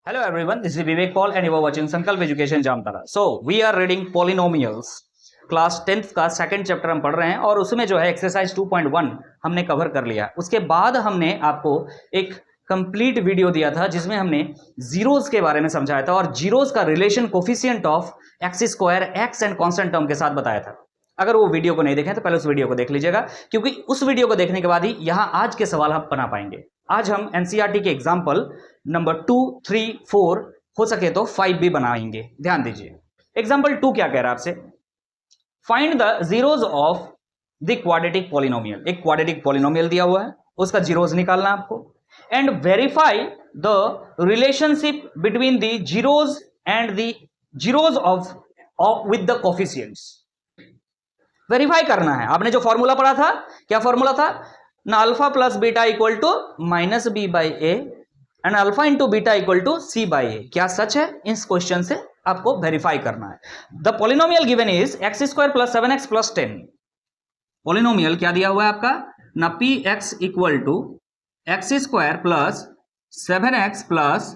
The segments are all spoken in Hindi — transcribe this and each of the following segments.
Hello everyone, this is Vivek Paul and you are watching Sankalp Education Jamtara. So we are reading polynomials. Class 10th का सेकंड चैप्टर हम पढ़ रहे हैं और उसमें जो है एक्सरसाइज 2.1 हमने कवर कर लिया। उसके बाद हमने आपको एक कंप्लीट वीडियो दिया था जिसमें हमने जीरोस के बारे में समझाया था और जीरोस का relation coefficient of x square x and constant term के साथ बताया था। अगर वो वीडियो को नहीं देखें तो पहले उस वीडियो को देख लीजिएगा, क्योंकि उस वीडियो को देखने के बाद ही यहाँ आज के सवाल हम बना पाएंगे। आज हम एनसीईआरटी के एग्जाम्पल नंबर 2, 3, 4 हो सके तो 5 भी बनाएंगे। ध्यान दीजिए, एग्जाम्पल 2 क्या कह रहा है आपसे, find the zeros of the quadratic polynomial. एक क्वाड्रेटिक पॉलिनोमियल दिया हुआ है, उसका जीरोज निकालना आपको and verify the relationship between the zeros and the zeros of with the coefficients. Verify करना है। आपने जो फॉर्मूला पढ़ा था, क्या फॉर्मूला था ना, alpha plus beta equal to minus B by a and alpha into beta equal to C by a. क्या सच है? इस क्वेश्चन से आपको वेरीफाई करना है। The polynomial given is x square plus 7x plus 10। Polynomial क्या दिया हुआ है आपका ना, p x equal to x square plus 7x plus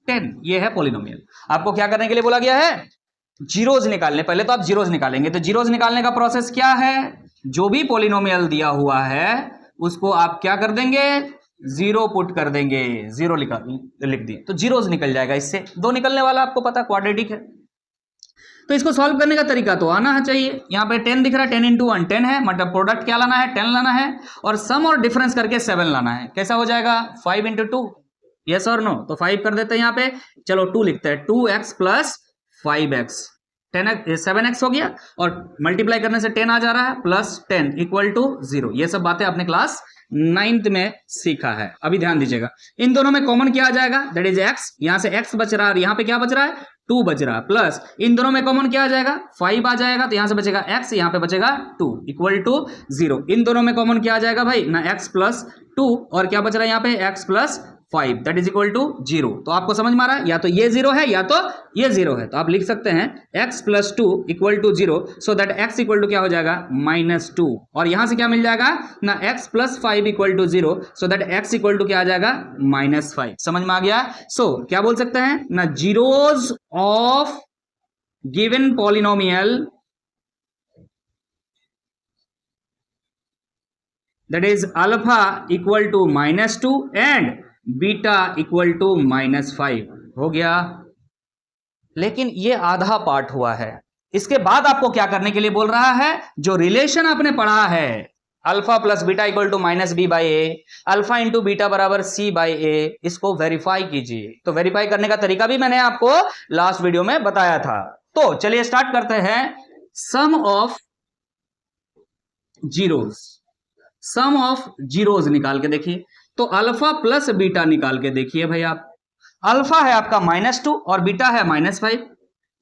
10। ये है पॉलिनोमियल। आपको क्या करने के लिए बोला गया है? जीरोज निकालने। पहले तो आप जीरोज निकालेंगे। तो जीरोज निकालने का प्रोसेस क्या है? जो भी पॉलिनोमियल दिया हुआ है उसको आप क्या कर देंगे? जीरो पुट कर देंगे। जीरो लिख दी तो जीरोज निकल जाएगा। इससे दो निकलने वाला आपको पता क्वाड्रेटिक है। तो इसको सॉल्व करने का तरीका तो आना चाहिए। यहाँ पे 10 दिख रहा है, 10 इंटू 1 10 है, मतलब प्रोडक्ट क्या लाना है? 10 लाना है और सम और डिफरेंस करके 7 लाना है। कैसा हो जाएगा? 5 इंटू 2। यस और नो? तो 5 कर देते हैं यहाँ पे। चलो 2 लिखते हैं, 2x प्लस 5x 7x हो गया और मल्टीप्लाई करने से 10 आ जा रहा है, प्लस 10 इक्वल टू 0। ये सब बातें आपने क्लास 9th में सीखा है। अभी ध्यान दीजिएगा, इन दोनों में कॉमन क्या आ जाएगा? That is x। यहां से x बच रहा है और यहां पे क्या बच रहा है? 2 बच रहा है, प्लस इन दोनों में कॉमन क्या आ जाएगा? 5 आ जाएगा। तो यहां से बचेगा x, यहां पे बचेगा 2 इक्वल टू 0। इन दोनों में कॉमन क्या आ जाएगा भाई ना, x प्लस 2 और क्या बच रहा है यहाँ पे? x plus 5 that is equal to 0। तो आपको समझ में आ रहा है, या तो ये 0 है या तो ये 0 है। तो आप लिख सकते हैं x plus 2 equal to 0, so that x equal to क्या हो जाएगा? -2। और यहां से क्या मिल जाएगा ना, x plus 5 equal to 0, so that x equal to क्या आ जाएगा? -5। समझ में आ गया? सो क्या बोल सकते हैं ना, zeros of given polynomial that is alpha equal to -2 and beta equal to -5 हो गया। लेकिन ये आधा पार्ट हुआ है। इसके बाद आपको क्या करने के लिए बोल रहा है? जो रिलेशन आपने पढ़ा है alpha plus beta equal to minus B by a, alpha into beta बराबर सी बाई ए, इसको वेरीफाई कीजिए। तो वेरीफाई करने का तरीका भी मैंने आपको लास्ट वीडियो में बताया था। तो चलिए स्टार्ट करते हैं। Sum of zeros, sum of zeros निकाल के देखिए। तो अल्फा प्लस बीटा निकाल के देखिए भाई आप। अल्फा है आपका -2 और बीटा है -5।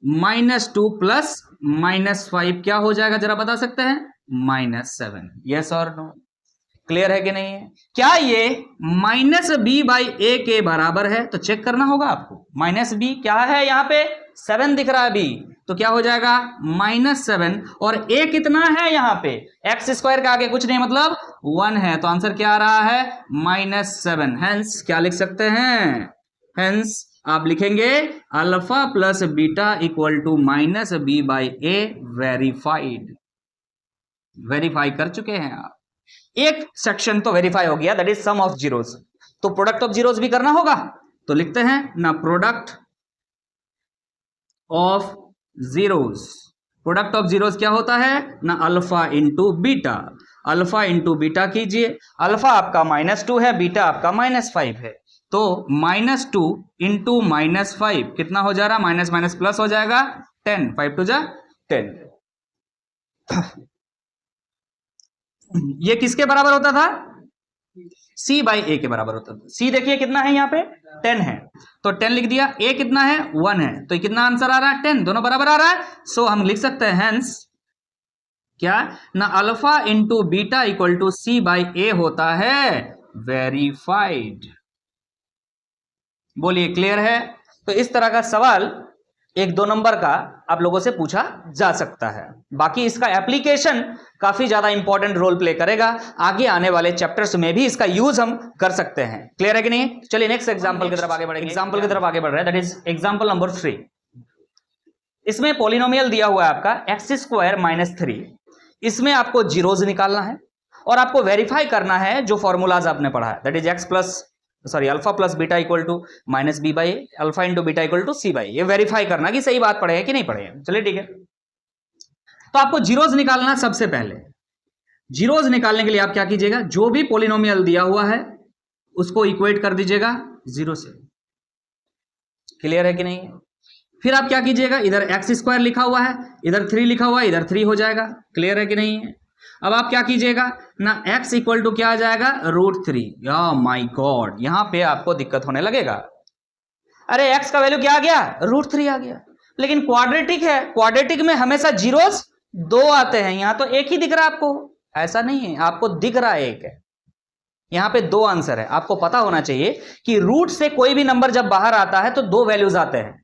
-2 प्लस -5 क्या हो जाएगा जरा बता सकते हैं? -7। यस और नो? क्लियर है कि नहीं है? क्या ये -b बाई a के बराबर है? तो चेक करना होगा आपको। -b क्या है यहाँ पे? 7 दिख रहा है b, तो क्या हो जाएगा? -7 और a कितना है यहाँ पे? एक्स स्क्वायर के आगे कुछ नहीं, मतलब 1 है। तो आंसर क्या आ रहा है? -7। हेंस क्या लिख सकते हैं? हेंस आप लिखेंगे alpha plus beta equal to -b by a। Verified. Verify कर चुके हैं आप। एक सेक्शन तो वेरीफाई हो गया, that is sum of zeros. तो प्रोडक्ट ऑफ जीरोज भी करना होगा। तो लिखते हैं ना, product of zeros. Product of zeros क्या होता है ना, alpha into beta. Alpha into beta कीजिए। अल्फा आपका -2 है, बीटा आपका -5 है। तो -2 इंटू -5 कितना हो जा रहा? माइनस माइनस प्लस हो जाएगा 10, 5 2 जा 10। ये किसके बराबर होता था? c बाई ए के बराबर होता था। c देखिए कितना है यहाँ पे? 10 है, तो 10 लिख दिया। a कितना है? 1 है, तो कितना आंसर आ रहा है? 10। दोनों बराबर आ रहा है। सो हम लिख सकते हैं हेंस क्या ना, alpha into beta equal to c by a होता है वेरीफाइड। बोलिए क्लियर है? तो इस तरह का सवाल एक दो नंबर का आप लोगों से पूछा जा सकता है। बाकी इसका एप्लीकेशन काफी ज्यादा इंपॉर्टेंट रोल प्ले करेगा, आगे आने वाले चैप्टर्स में भी इसका यूज हम कर सकते हैं। क्लियर है कि नहीं? चलिए नेक्स्ट एग्जांपल की तरफ आगे बढ़ेंगे। एग्जांपल की तरफ आगे बढ़ रहे हैं, दैट इज एग्जांपल नंबर 3। इसमें पॉलिनोमियल दिया हुआ है आपका x² - 3। इसमें आपको जीरोज निकालना है और आपको वेरीफाई करना है जो फॉर्मूलाज आपने पढ़ा है, that is alpha plus beta equal to minus B by alpha into beta equal to C by. ये वेरीफाई करना कि सही बात पढ़े हैं कि नहीं पढ़े हैं। चलिए ठीक है, तो आपको जीरोज निकालना सबसे पहले। जीरोज निकालने के लिए आप क्या कीजिएगा, जो भी पॉलिनोमियल दिया हुआ है उसको इक्वेट कर दीजिएगा जीरो से। क्लियर है कि नहीं? फिर आप क्या कीजिएगा, इधर x² लिखा हुआ है, इधर 3 लिखा हुआ है, इधर 3 हो जाएगा। क्लियर है कि नहीं है? अब आप क्या कीजिएगा ना, x इक्वल टू क्या आ जाएगा, √3। या माय गॉड, यहां पे आपको दिक्कत होने लगेगा। अरे x का वैल्यू क्या आ गया, √3 आ गया। लेकिन क्वाड्रेटिक है, क्वाड्रेटिक में हमेशा जीरोस 2 आते हैं, यहां तो एक ही दिख रहा है आपको। ऐसा नहीं है, आपको दिख रहा है एक है, यहां पे 2 आंसर है। आपको पता होना चाहिए कि रूट से कोई भी नंबर जब बाहर आता है तो 2 वैल्यूज आते हैं,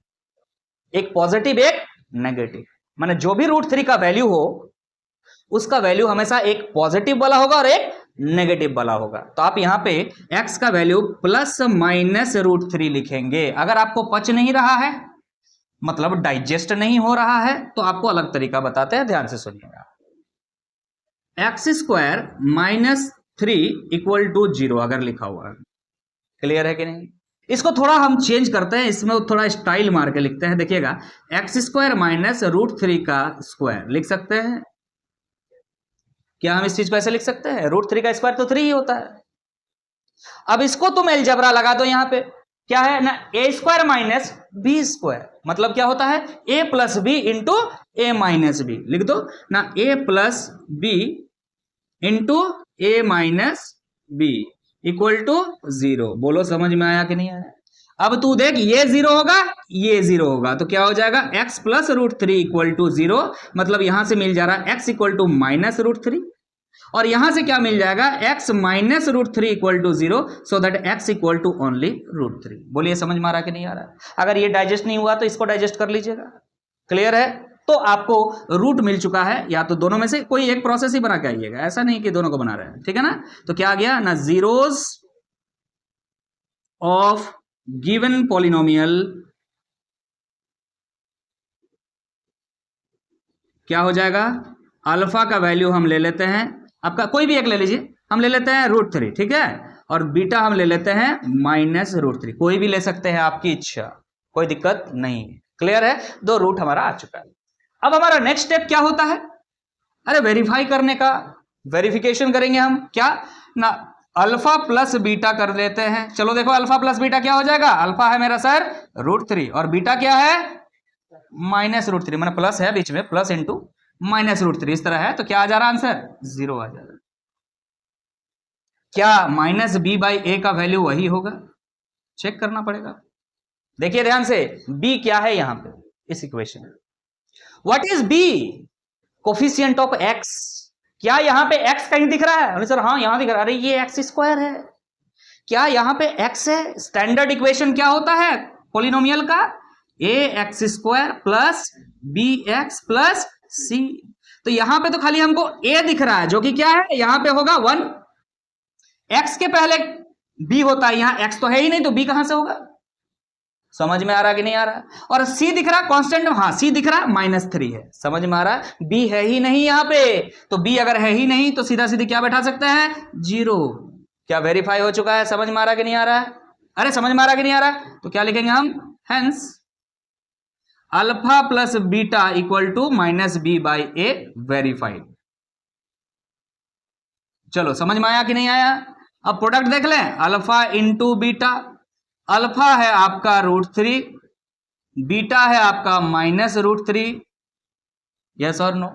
एक पॉजिटिव एक नेगेटिव। माने जो भी √3 का वैल्यू हो उसका वैल्यू हमेशा एक पॉजिटिव वाला होगा और एक नेगेटिव वाला होगा। तो आप यहां पे x का वैल्यू प्लस माइनस √3 लिखेंगे। अगर आपको पच नहीं रहा है, मतलब डाइजेस्ट नहीं हो रहा है, तो आपको अलग तरीका बताते हैं, ध्यान से सुनिएगा। x² - 3 इक्वल टू 0 अगर लिखा हुआ है। क्लियर है कि नहीं? इसको थोड़ा हम चेंज करते हैं, इसमें थोड़ा स्टाइल मार के लिखते हैं। देखिएगा, x² माइनस √3 का स्क्वायर लिख सकते हैं। क्या हम इस चीज को ऐसे लिख सकते हैं? √3 का स्क्वायर तो 3 ही होता है। अब इसको तुम अलजेब्रा लगा दो, यहां पे क्या है ना, a² माइनस b², मतलब क्या होता है, a plus B into A minus B. लिख दो ना, a plus B into A minus B equal to 0। बोलो समझ में आया कि नहीं आया? अब तू देख, ये 0 होगा, ये 0 होगा, तो क्या हो जाएगा, x प्लस √3 इक्वल टू 0। मतलब यहां से मिल जा रहा है x इक्वल टू माइनस √3, और यहां से क्या मिल जाएगा, x minus √3 equal to 0, so that x equal to only √3। बोलिए समझ में आ रहा कि नहीं आ रहा? अगर ये डाइजेस्ट नहीं हुआ तो इसको डाइजेस्ट कर लीजिएगा। क्लियर है? तो आपको रूट मिल चुका है, या तो दोनों में से कोई एक प्रोसेस ही बना के आइएगा, ऐसा नहीं कि दोनों को बना रहे हैं। ठीक है ना? तो क्या आ गया ना, जीरोस ऑफ गिवन पॉलिनोमियल क्या हो जाएगा, अल्फा का वैल्यू हम ले लेते हैं, आपका कोई भी एक ले लीजिए, हम ले लेते हैं √3, ठीक है, और बीटा हम ले लेते हैं माइनस √3। कोई भी ले सकते हैं, आपकी इच्छा, कोई दिक्कत नहीं। क्लियर है? 2 रूट हमारा आ चुका है। अब हमारा नेक्स्ट स्टेप क्या होता है, अरे वेरीफाई करने का। वेरिफिकेशन करेंगे हम क्या ना, अल्फा प्लस बीटा कर लेते हैं। चलो देखो, अल्फा प्लस बीटा क्या हो जाएगा, अल्फा है मेरा सर √3 और बीटा क्या है माइनस √3, मैंने प्लस है बीच में, प्लस इंटू माइनस √3 इस तरह है। तो क्या आ जा रहा आंसर, 0 आ जा रहा। क्या माइनस b बाई ए का वैल्यू वही होगा? चेक करना पड़ेगा। देखिए ध्यान से, b क्या है यहां पे इस इक्वेशन में, what is b, coefficient of x। क्या यहां पे x कहीं दिख रहा है? सर हाँ यहां दिख रहा है। अरे ये x² है, क्या यहां पे x है? स्टैंडर्ड इक्वेशन क्या होता है पॉलिनोमियल का, ax² plus bx plus c। तो यहां पे तो खाली हमको a दिख रहा है, जो कि क्या है, यहां पे होगा 1, x के पहले b होता है, यहां x तो है ही नहीं, तो b कहां से होगा? समझ में आ रहा कि नहीं आ रहा? और c दिख रहा कांस्टेंट, हाँ c दिख रहा -3 है। समझ में आ रहा? b है ही नहीं यहां पे, तो b अगर है ही नहीं तो सीधा सीधी क्या बैठा सकते हैं, 0। क्या वेरीफाई हो चुका है? समझ में आ रहा कि नहीं आ रहा है? अरे समझ में आ रहा कि नहीं आ रहा? तो क्या लिखेंगे हम, hence alpha plus beta equal to minus b by A verified. चलो समझ में आया कि नहीं आया? अब प्रोडक्ट देख लें, अल्फा इंटू बीटा, अल्फा है आपका √3, बीटा है आपका माइनस √3, यस और नो।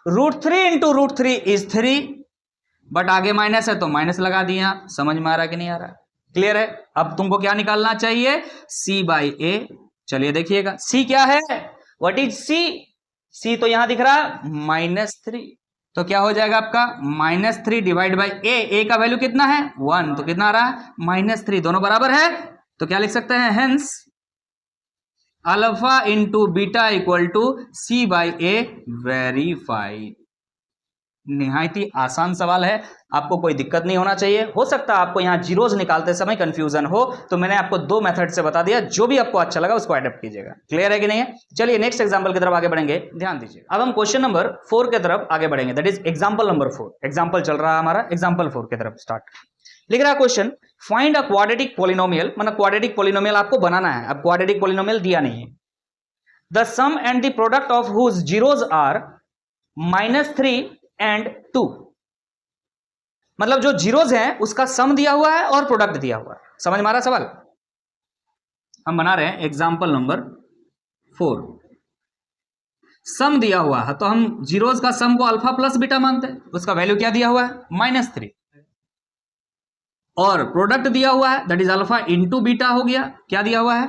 √3 इंटू √3 इज 3, बट आगे माइनस है तो माइनस लगा दिए आप। समझ में आ रहा कि नहीं आ रहा? क्लियर है? अब तुमको क्या निकालना चाहिए, c बाई ए। चलिए देखिएगा, c क्या है, व्हाट इज c, c तो यहां दिख रहा -3, तो क्या हो जाएगा आपका -3 डिवाइड बाई a का वैल्यू कितना है 1, तो कितना आ रहा है -3, दोनों बराबर है, तो क्या लिख सकते हैं, hence alpha into beta equal to C by A verified. निहायत ही आसान सवाल है, आपको कोई दिक्कत नहीं होना चाहिए। हो सकता है आपको यहां जीरोज निकालते समय कंफ्यूजन हो, तो मैंने आपको दो मेथड से बता दिया, जो भी आपको अच्छा लगा उसको अडॉप्ट कीजिएगा। क्लियर है कि नहीं है? चलिए नेक्स्ट एग्जांपल की तरफ आगे बढ़ेंगे, ध्यान दीजिए। अब हम क्वेश्चन नंबर 4 की तरफ आगे बढ़ेंगे, that is example number 4। Example चल रहा है हमारा, एग्जांपल 4 की तरफ स्टार्ट। लिख रहा है question, find a quadratic polynomial, मतलब क्वाड्रेटिक पॉलिनोमियल आपको बनाना है। अब क्वाड्रेटिक पॉलिनोमियल दिया नहीं है। The sum and the product of whose zeros are -3 and 2, मतलब जो जीरोज हैं उसका सम दिया हुआ है और प्रोडक्ट दिया हुआ है। समझ में आ रहा सवाल? हम बना रहे हैं एग्जांपल नंबर 4। सम दिया हुआ है तो हम जीरोज का सम को अल्फा प्लस बीटा मानते हैं, उसका वैल्यू क्या दिया हुआ है? -3। और प्रोडक्ट दिया हुआ है that is alpha into beta हो गया, क्या दिया हुआ है?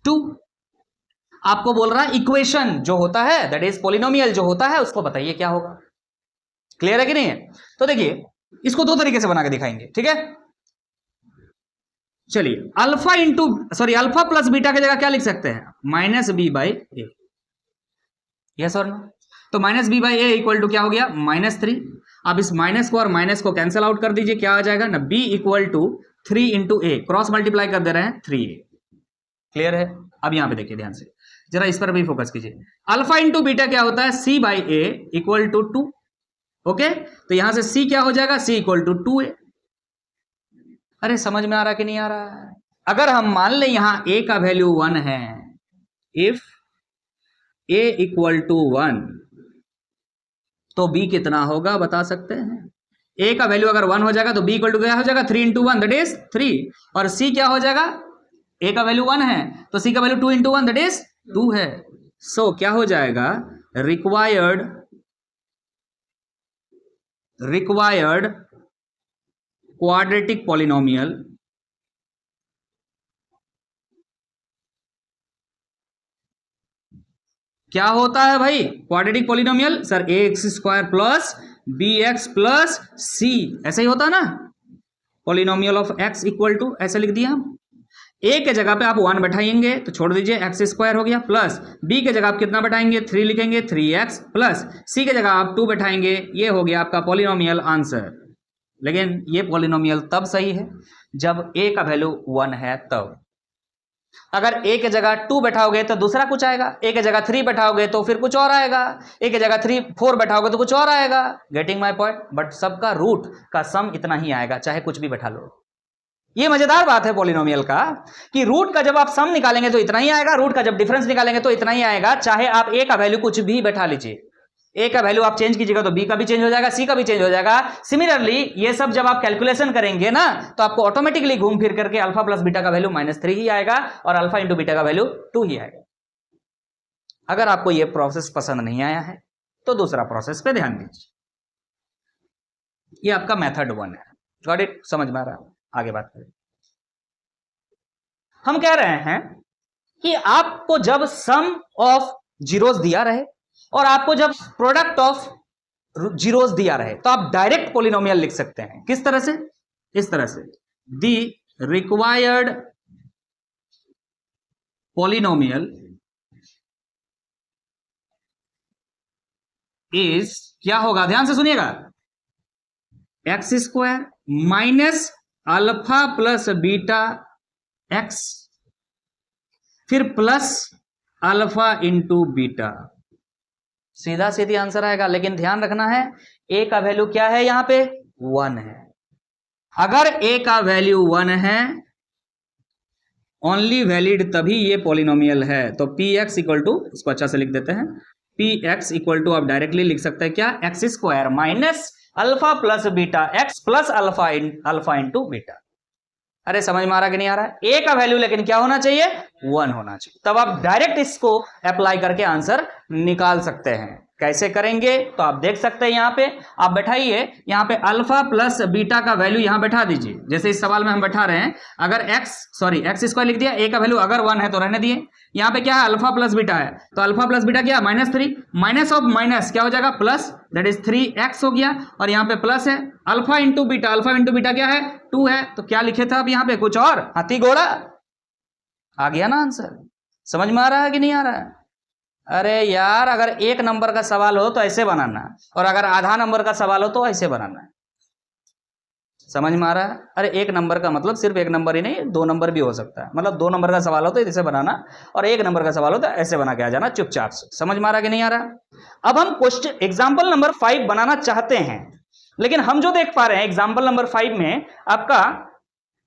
2। आपको बोल रहा है इक्वेशन जो होता है दैट इज पॉलिनोमियल जो होता है उसको बताइए क्या होगा। क्लियर है कि नहीं है? तो देखिए इसको दो तरीके से बना के दिखाएंगे, ठीक है? चलिए अल्फा प्लस बीटा की जगह क्या लिख सकते हैं? -b/a। यस और नो? तो -b/a इक्वल टू क्या हो गया? -3। अब इस माइनस को और माइनस को कैंसिल आउट कर दीजिए, क्या आ जाएगा ना? b equal to 3 into a, cross multiply कर दे रहे हैं 3a। क्लियर है? अब यहां पे देखिए ध्यान से, जरा इस पर भी फोकस कीजिए। अल्फा इंटू बीटा क्या होता है? c/a equal to 2। ओके, तो यहां से c क्या हो जाएगा? c equal to 2a। अरे समझ में आ रहा कि नहीं आ रहा है? अगर हम मान लें यहां a का वैल्यू 1 है, इफ a इक्वल टू 1 तो b कितना होगा बता सकते हैं? a का वैल्यू अगर 1 हो जाएगा तो b इक्वल टू क्या हो जाएगा? 3 इंटू 1 दैट इज 3। और c क्या हो जाएगा? a का वैल्यू 1 है तो c का वैल्यू 2 इंटू 1 दैट इज 2 है। सो क्या हो जाएगा? रिक्वायर्ड क्वाड्रेटिक पॉलिनोमियल क्या होता है भाई? Quadratic polynomial sir ax² plus bx plus c, ऐसा ही होता है ना? Polynomial of x equal to, ऐसे लिख दिया हम। a के जगह पे आप 1 बैठाएंगे तो छोड़ दीजिए, x² हो गया, प्लस b के जगह आप कितना बैठाएंगे? 3 लिखेंगे, 3x, प्लस c के जगह आप 2 बैठाएंगे। ये हो गया आपका पॉलिनोमियल आंसर। लेकिन ये पॉलिनोमियल तब सही है जब a का वैल्यू 1 है तब। अगर a के जगह 2 बैठाओगे तो दूसरा कुछ आएगा, a के जगह 3 बैठाओगे तो फिर कुछ और आएगा, a के जगह 4 बैठाओगे तो कुछ और आएगा। Getting my point? बट सबका रूट का सम इतना ही आएगा, चाहे कुछ भी बैठा लो। ये मजेदार बात है पॉलिनोमियल का कि रूट का जब आप सम निकालेंगे तो इतना ही आएगा, रूट का जब डिफरेंस निकालेंगे तो इतना ही आएगा, चाहे आप a का वैल्यू कुछ भी बैठा लीजिए। a का वैल्यू आप चेंज कीजिएगा तो b का भी चेंज हो जाएगा, c का भी चेंज हो जाएगा। सिमिलरली ये सब जब आप कैलकुलेशन करेंगे ना तो आपको ऑटोमेटिकली घूम फिर करके अल्फा प्लस बीटा का वैल्यू -3 ही आएगा और अल्फा इंटू बीटा का वैल्यू 2 ही आएगा। अगर आपको ये प्रोसेस पसंद नहीं आया है तो दूसरा प्रोसेस पे ध्यान दीजिए। ये आपका मेथड 1 है। Got it? समझ में आ रहा है? आगे बात करें। हम कह रहे हैं कि आपको जब सम ऑफ जीरोस दिया रहे और आपको जब प्रोडक्ट ऑफ जीरोस दिया रहे तो आप डायरेक्ट पॉलिनोमियल लिख सकते हैं। किस तरह से? इस तरह से, द रिक्वायर्ड पॉलिनोमियल इज, क्या होगा? ध्यान से सुनिएगा, x² minus alpha plus beta x, फिर प्लस अल्फा इंटू बीटा। सीधा सीधी आंसर आएगा। लेकिन ध्यान रखना है a का वैल्यू क्या है? यहां पे 1 है। अगर a का वैल्यू 1 है, ओनली वैलिड तभी ये पॉलिनोमियल है। तो px इक्वल टू, इसको अच्छा से लिख देते हैं, px इक्वल टू आप डायरेक्टली लिख सकते हैं क्या? x² minus alpha plus beta x plus alpha into beta. अरे समझ में आ रहा कि नहीं आ रहा है? a का वैल्यू लेकिन क्या होना चाहिए? 1 होना चाहिए। तब आप डायरेक्ट इसको अप्लाई करके आंसर निकाल सकते हैं। कैसे करेंगे तो आप देख सकते हैं, यहां पे आप बैठाइए, यहां पे अल्फा प्लस बीटा का वैल्यू यहां बैठा दीजिए, जैसे इस सवाल में हम बैठा रहे हैं। अगर x² लिख दिया, a का वैल्यू अगर 1 है तो रहने दिए। यहां पे क्या है? अल्फा प्लस बीटा है, तो अल्फा प्लस बीटा क्या? -3, माइनस ऑफ माइनस क्या हो जाएगा? प्लस, दैट इज 3x हो गया, और यहाँ पे प्लस है अल्फा इंटू बीटा क्या है? 2 है। तो क्या लिखे थे आप यहाँ पे? कुछ और, हाथी घोड़ा। आ गया ना आंसर? समझ में आ रहा है कि नहीं आ रहा है? अरे यार, अगर 1 नंबर का सवाल हो तो ऐसे बनाना, और अगर आधा नंबर का सवाल हो तो ऐसे बनाना है। समझ में आ रहा है? अरे 1 नंबर का मतलब सिर्फ 1 नंबर ही नहीं, 2 नंबर भी हो सकता है। मतलब 2 नंबर का सवाल हो तो इसे बनाना, और 1 नंबर का सवाल हो तो ऐसे बना के आ जाना चुपचाप से। समझ में आ रहा कि नहीं आ रहा? अब हम क्वेश्चन एग्जाम्पल नंबर 5 बनाना चाहते हैं, लेकिन हम जो देख पा रहे हैं एग्जाम्पल नंबर 5 में आपका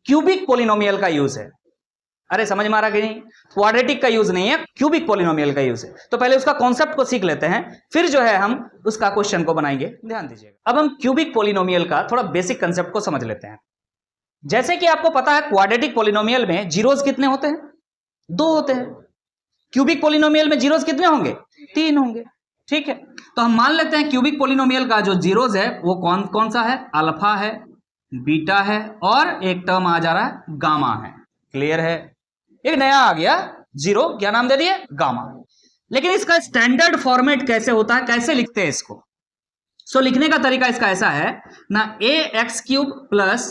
क्यूबिक पोलिनोमियल का यूज है। अरे समझ में आ रहा कि नहीं? क्वाड्रेटिक का यूज नहीं है, क्यूबिक पोलिनोमियल का यूज है। तो पहले उसका कॉन्सेप्ट को सीख लेते हैं, फिर जो है हम उसका क्वेश्चन को बनाएंगे। ध्यान दीजिएगा। अब हम क्यूबिक पोलिनोमियल का थोड़ा बेसिक कंसेप्ट को समझ लेते हैं। जैसे कि आपको पता है क्वाड्रेटिक पोलिनोमियल में जीरोस कितने होते हैं? 2 होते हैं। क्यूबिक पोलिनोमियल में जीरोस कितने होंगे? 3 होंगे। ठीक है, तो हम मान लेते हैं क्यूबिक पोलिनोमियल का जो जीरोस है वो कौन कौन सा है? अल्फा है, बीटा है, और एक टर्म आ जा रहा है गामा है। क्लियर है? एक नया आ गया जीरो, क्या नाम दे दिए? गामा। लेकिन इसका स्टैंडर्ड फॉर्मेट कैसे होता है, कैसे लिखते हैं इसको? सो लिखने का तरीका इसका ऐसा है ना, a x cube plus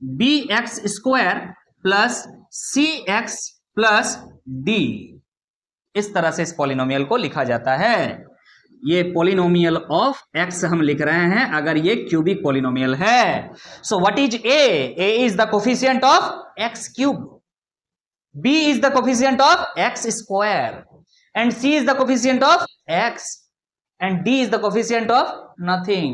b x square plus c x plus d, इस तरह से इस पॉलिनोमियल को लिखा जाता है। ये पॉलिनोमियल ऑफ एक्स हम लिख रहे हैं अगर ये क्यूबिक पॉलिनोमियल है। So what is a? A is the coefficient of x cube, b is the coefficient of x square, and c is the coefficient of x, and d is the coefficient of nothing.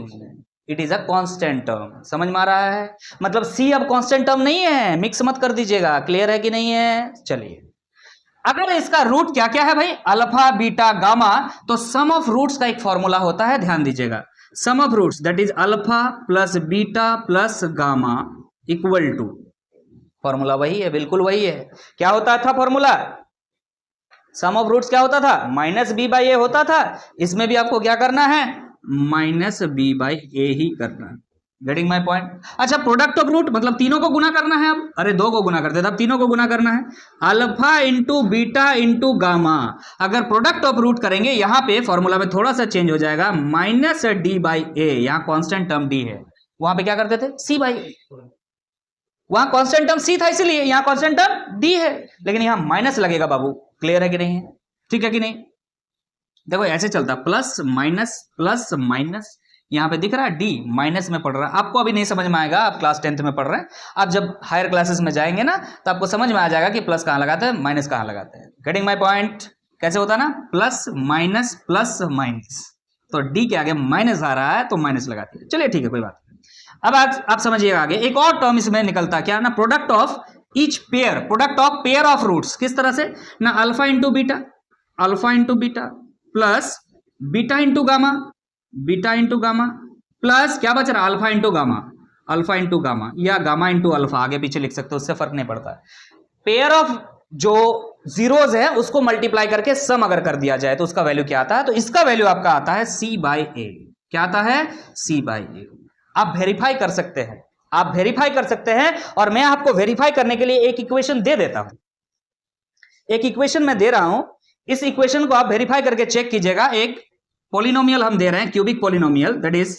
It is a constant term. समझ में आ रहा है? मतलब c अब constant term नहीं है, मिक्स मत कर दीजिएगा। क्लियर है कि नहीं है? चलिए, अगर इसका रूट क्या क्या है भाई? अल्फा, बीटा, गामा, तो सम ऑफ रूट्स का एक फॉर्मूला होता है, ध्यान दीजिएगा। Sum of roots that is alpha plus beta plus gamma equal to, formula वही है, बिल्कुल वही है। क्या होता था फॉर्मूला? सम ऑफ रूट्स क्या होता था? माइनस बी बाई ए होता था। इसमें भी आपको क्या करना है? माइनस बी बाई ए ही करना है। Getting my point? अच्छा, प्रोडक्ट ऑफ रूट मतलब तीनों को गुना करना है। अब अरे 2 को गुना करते थे, अब तीनों को गुना करना है। Alpha into beta into gamma, अगर प्रोडक्ट ऑफ रूट करेंगे यहां पे फॉर्मूला में थोड़ा सा चेंज हो जाएगा, माइनस डी बाई ए। यहां कॉन्स्टेंट टर्म डी है, वहां पे क्या करते थे? सी बाई ए। वहां कांस्टेंट टर्म सी था इसलिए, यहां कांस्टेंट टर्म डी है, लेकिन यहां माइनस लगेगा बाबू। क्लियर है कि नहीं है? ठीक है कि नहीं? देखो ऐसे चलता, प्लस माइनस, यहां पे दिख रहा है डी माइनस में पढ़ रहा है। आपको अभी नहीं समझ में आएगा, आप क्लास 10th में पढ़ रहे हैं। आप जब हायर क्लासेस में जाएंगे ना तो आपको समझ में आ जाएगा कि प्लस कहां लगाते हैं, माइनस कहां लगाते हैं। Getting my point? कैसे होता है ना, प्लस माइनस, तो डी के आगे माइनस आ रहा है तो माइनस लगाते हैं। चलिए ठीक है, कोई बात। अब आप समझिएगा आगे एक और टर्म इसमें निकलता क्या ना, product of each pair, product of pair of roots. किस तरह से ना, alpha into beta plus beta into gamma plus क्या बच रहा, अल्फा इंटू गामा या गामा इंटू अल्फा, आगे पीछे लिख सकते हो, उससे फर्क नहीं पड़ता। पेयर ऑफ जो जीरोज है उसको मल्टीप्लाई करके सम अगर कर दिया जाए तो उसका वैल्यू क्या आता है? तो इसका वैल्यू आपका आता है सी बाई ए। क्या आता है? सी बाई ए। आप वेरीफाई कर सकते हैं, और मैं आपको वेरीफाई करने के लिए एक इक्वेशन दे देता हूं। एक इक्वेशन मैं दे रहा हूं, इस इक्वेशन को आप वेरीफाई करके चेक कीजिएगा। एक पॉलिनोमियल हम दे रहे हैं, cubic polynomial, that is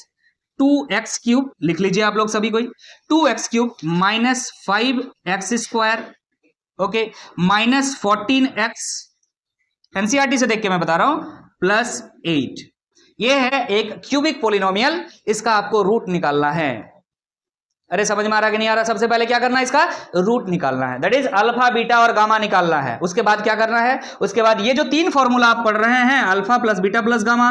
2x cube, लिख लीजिए आप लोग सभी कोई, 2x cube minus 5x square, okay, minus 14x, NCERT से देख के मैं बता रहा हूं, प्लस 8। ये है एक क्यूबिक पॉलिनोमियल, इसका आपको रूट निकालना है। अरे समझ में आ रहा कि नहीं आ रहा? सबसे पहले क्या करना है, इसका रूट निकालना है, दैट इज अल्फा बीटा और गामा निकालना है। उसके बाद क्या करना है, उसके बाद ये जो 3 फॉर्मूला आप पढ़ रहे हैं, alpha plus beta plus gamma,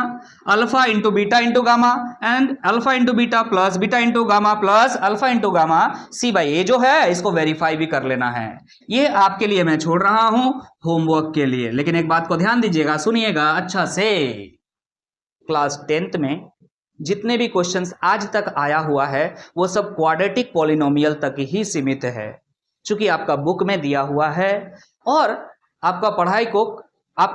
alpha into beta into gamma, and alpha into beta plus beta into gamma plus alpha into gamma c by a जो है, इसको वेरीफाई भी कर लेना है। ये आपके लिए मैं छोड़ रहा हूं होमवर्क के लिए, लेकिन एक बात को ध्यान दीजिएगा, सुनिएगा अच्छा से। क्लास 10th में जितने भी क्वेश्चंस आज तक आया हुआ है वो सब क्वाड्रेटिक पॉलिनोमियल तक ही सीमित है, क्योंकि आपका बुक में दिया हुआ है, और आपका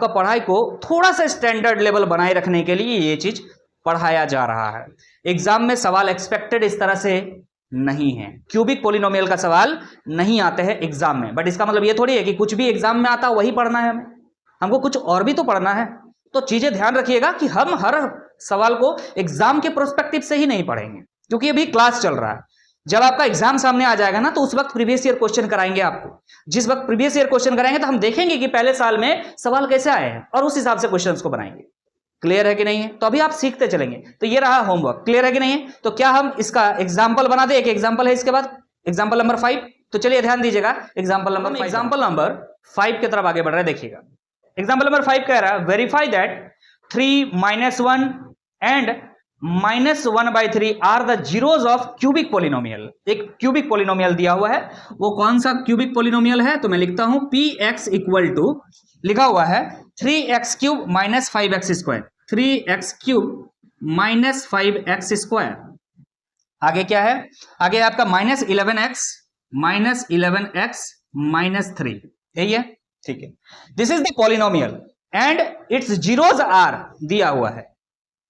पढ़ाई को थोड़ा सा स्टैंडर्ड लेवल बनाए रखने के लिए ये चीज पढ़ाया जा रहा है। एग्जाम में सवाल एक्सपेक्टेड इस तरह से नहीं है, क्यूबिक पॉलिनोमियल का सवाल नहीं आते हैं एग्जाम में, बट इसका मतलब ये थोड़ी है कि कुछ भी एग्जाम में आता वही पढ़ना है हमको कुछ और भी तो पढ़ना है। तो चीजें ध्यान रखिएगा कि हम हर सवाल को एग्जाम के प्रोस्पेक्टिव से ही नहीं पढ़ेंगे, क्योंकि अभी क्लास चल रहा है। जब आपका एग्जाम सामने आ जाएगा ना तो उस वक्त प्रीवियस ईयर क्वेश्चन कराएंगे आपको। जिस वक्त प्रीवियस ईयर क्वेश्चन कराएंगे तो हम देखेंगे कि पहले साल में सवाल कैसे आए हैं और उस हिसाब से क्वेश्चंस को बनाएंगे। क्लियर है कि नहीं है? तो अभी आप सीखते चलेंगे। तो ये रहा होमवर्क। क्लियर है कि नहीं है? तो क्या हम इसका एग्जाम्पल बना दे? एक एग्जाम्पल है इसके बाद, एग्जाम्पल नंबर 5। तो चलिए ध्यान दीजिएगा, एग्जाम्पल नंबर 5 की तरफ आगे बढ़ रहा है। देखिएगा एग्जाम्पल नंबर 5 कह रहा है verify that 3 - 1 and -1/3 are the zeros of cubic polynomial. एक क्यूबिक पोलिनोमियल दिया हुआ है, वो कौन सा क्यूबिक पोलिनोमियल है? तो मैं लिखता हूं px इक्वल टू, लिखा हुआ है 3x³ - 5x²। 3x³ - 5x²। आगे क्या है? आगे आपका -11x -3। यही है, ठीक है। This is the polynomial and its zeros are दिया हुआ है।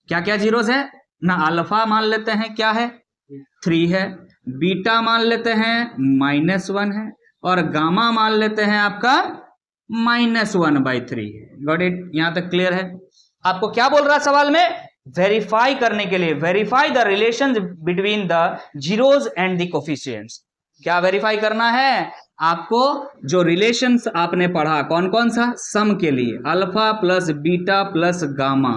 क्या क्या जीरोज है ना? अल्फा मान लेते हैं क्या है? 3 है। बीटा मान लेते हैं -1 है। और गामा मान लेते हैं आपका -1/3 है। Got it? यहां तक क्लियर है? आपको क्या बोल रहा है सवाल में? वेरीफाई करने के लिए, verify the relation between the zeros and the coefficients. क्या वेरीफाई करना है आपको? जो रिलेशंस आपने पढ़ा कौन कौन सा? सम के लिए, alpha plus beta plus gamma.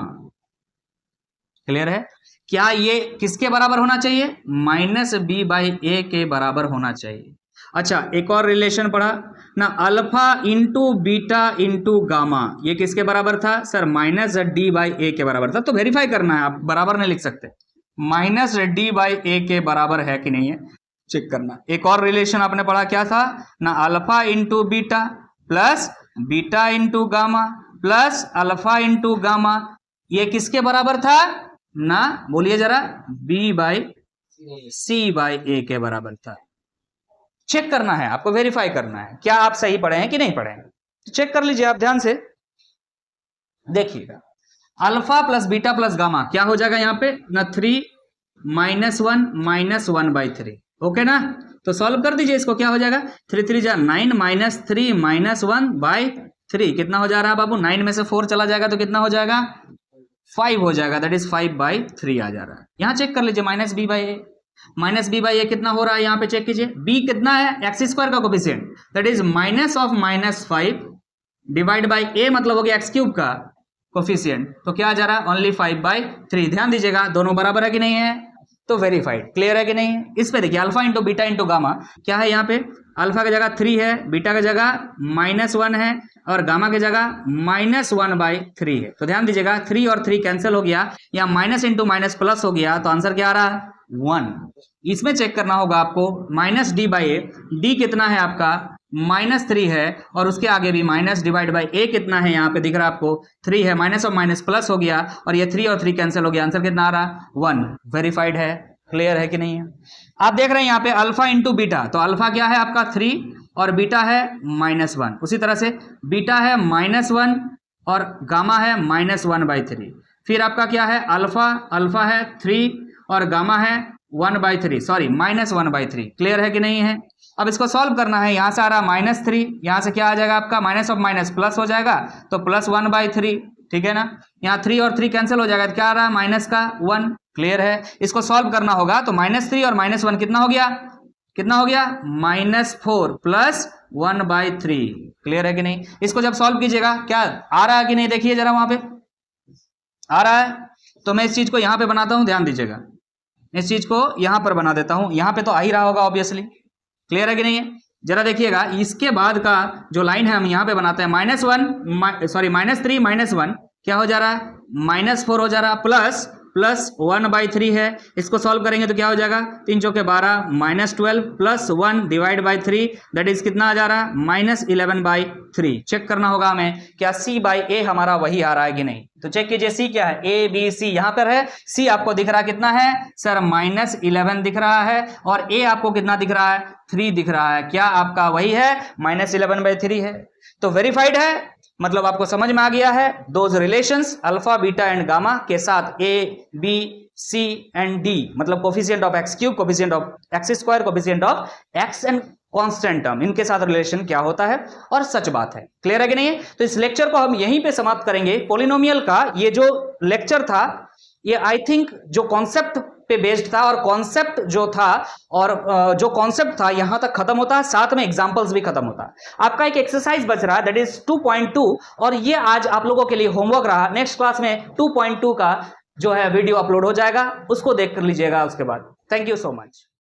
Clear है? क्या ये किसके बराबर होना चाहिए? -b/a के बराबर होना चाहिए। अच्छा, एक और रिलेशन पढ़ा ना, alpha into beta into gamma, ये किसके बराबर था सर? -d/a के बराबर था। तो वेरीफाई करना है, आप बराबर नहीं लिख सकते। -d/a के बराबर है कि नहीं है, चेक करना। एक और रिलेशन आपने पढ़ा क्या था ना, alpha into beta plus beta into gamma plus alpha into gamma, ये किसके बराबर था ना? बोलिए जरा, b/c/a के बराबर था। चेक करना है आपको, वेरीफाई करना है क्या आप सही पढ़े हैं कि नहीं पढ़े हैं। तो चेक कर लीजिए आप ध्यान से, देखिएगा alpha plus beta plus gamma क्या हो जाएगा यहाँ पे ना? 3 - 1 - 1/3। ओके ना? तो सॉल्व कर दीजिए इसको। क्या हो जाएगा? 3 3 जा 9 -3 - 1/3 कितना हो जा रहा है बाबू? 9 में से 4 चला जाएगा तो कितना हो जाएगा? 5 हो जाएगा। दैट इज 5/3 आ जा रहा है। यहां चेक कर लीजिए -b/a कितना हो रहा है? यहाँ पे चेक कीजिए, b कितना है? x² का coefficient, that is -5 divide by a मतलब हो गया x³ का कोफिशिएंट। तो क्या आ जा रहा है? ओनली 5/3। ध्यान दीजिएगा दोनों बराबर है कि नहीं है? तो वेरीफाइड। क्लियर है कि नहीं है? इस पे देखिए alpha into beta into gamma क्या है यहाँ पे? अल्फा की जगह 3 है, बीटा की जगह -1 है और गामा की जगह -1/3 है। तो ध्यान दीजिएगा 3 और 3 कैंसिल हो गया, या माइनस इंटू माइनस प्लस हो गया, तो आंसर क्या आ रहा है? 1। इसमें चेक करना होगा आपको -d/a, d कितना है आपका? -3 है और उसके आगे भी -d/a कितना है? यहाँ पे दिख रहा है आपको 3 है, माइनस और माइनस प्लस हो गया और ये 3 और 3 कैंसिल हो गया। आंसर कितना आ रहा? 1। वेरीफाइड है। क्लियर है कि नहीं है? आप देख रहे हैं यहाँ पे अल्फा इंटू बीटा, तो अल्फा क्या है आपका? 3 और बीटा है -1। उसी तरह से बीटा है -1 और गामा है -1/3। फिर आपका क्या है? अल्फा है 3 और गामा है 1/3, सॉरी -1/3। क्लियर है कि नहीं है? अब इसको सॉल्व करना है। यहाँ से आ रहा -3, यहाँ से क्या आ जाएगा आपका? माइनस ऑफ माइनस प्लस हो जाएगा, तो +1/3। ठीक है ना? यहाँ 3 और 3 कैंसिल हो जाएगा, तो क्या आ रहा है? माइनस का 1। क्लियर है? इसको सॉल्व करना होगा तो -3 और -1 कितना हो गया? कितना हो गया? -4 प्लस 1/3। क्लियर है कि नहीं? इसको जब सॉल्व कीजिएगा क्या आ रहा है कि नहीं, देखिए जरा, वहां पे आ रहा है। तो मैं इस चीज को यहां पे बनाता हूं, ध्यान दीजिएगा, इस चीज को यहां पर बना देता हूं। यहां पे तो आ ही रहा होगा ऑब्वियसली। क्लियर है कि नहीं है? जरा देखिएगा, इसके बाद का जो लाइन है हम यहाँ पे बनाते हैं, -3 -1 क्या हो जा रहा है? -4 हो जा रहा, प्लस 1/3 है। इसको सॉल्व करेंगे तो क्या हो जाएगा? 3 चौके 12, -12 plus 1 divide by 3, that is कितना आ जा रहा? -11/3। चेक करना होगा हमें क्या c/a हमारा वही आ रहा है कि नहीं। तो चेक कीजिए c क्या है? a b c यहाँ पर है। c आपको दिख रहा कितना है सर? -11 दिख रहा है और a आपको कितना दिख रहा है? 3 दिख रहा है। क्या आपका वही है? -11/3 है। तो वेरीफाइड है, मतलब आपको समझ में आ गया है those relations alpha beta and gamma के साथ a b c and d, मतलब coefficient of x³ coefficient of x², coefficient of x and constant term, इनके साथ रिलेशन क्या होता है और सच बात है। क्लियर है कि नहीं है? तो इस लेक्चर को हम यहीं पे समाप्त करेंगे। पॉलिनोमियल का ये जो लेक्चर था, ये आई थिंक जो कॉन्सेप्ट पे बेस्ड था और कॉन्सेप्ट जो था और जो कॉन्सेप्ट था यहां तक खत्म होता है, साथ में एग्जांपल्स भी खत्म होता है। आपका एक एक्सरसाइज बच रहा है दैट इज 2.2 और ये आज आप लोगों के लिए होमवर्क रहा। नेक्स्ट क्लास में 2.2 का जो है वीडियो अपलोड हो जाएगा, उसको देख कर लीजिएगा उसके बाद। Thank you so much.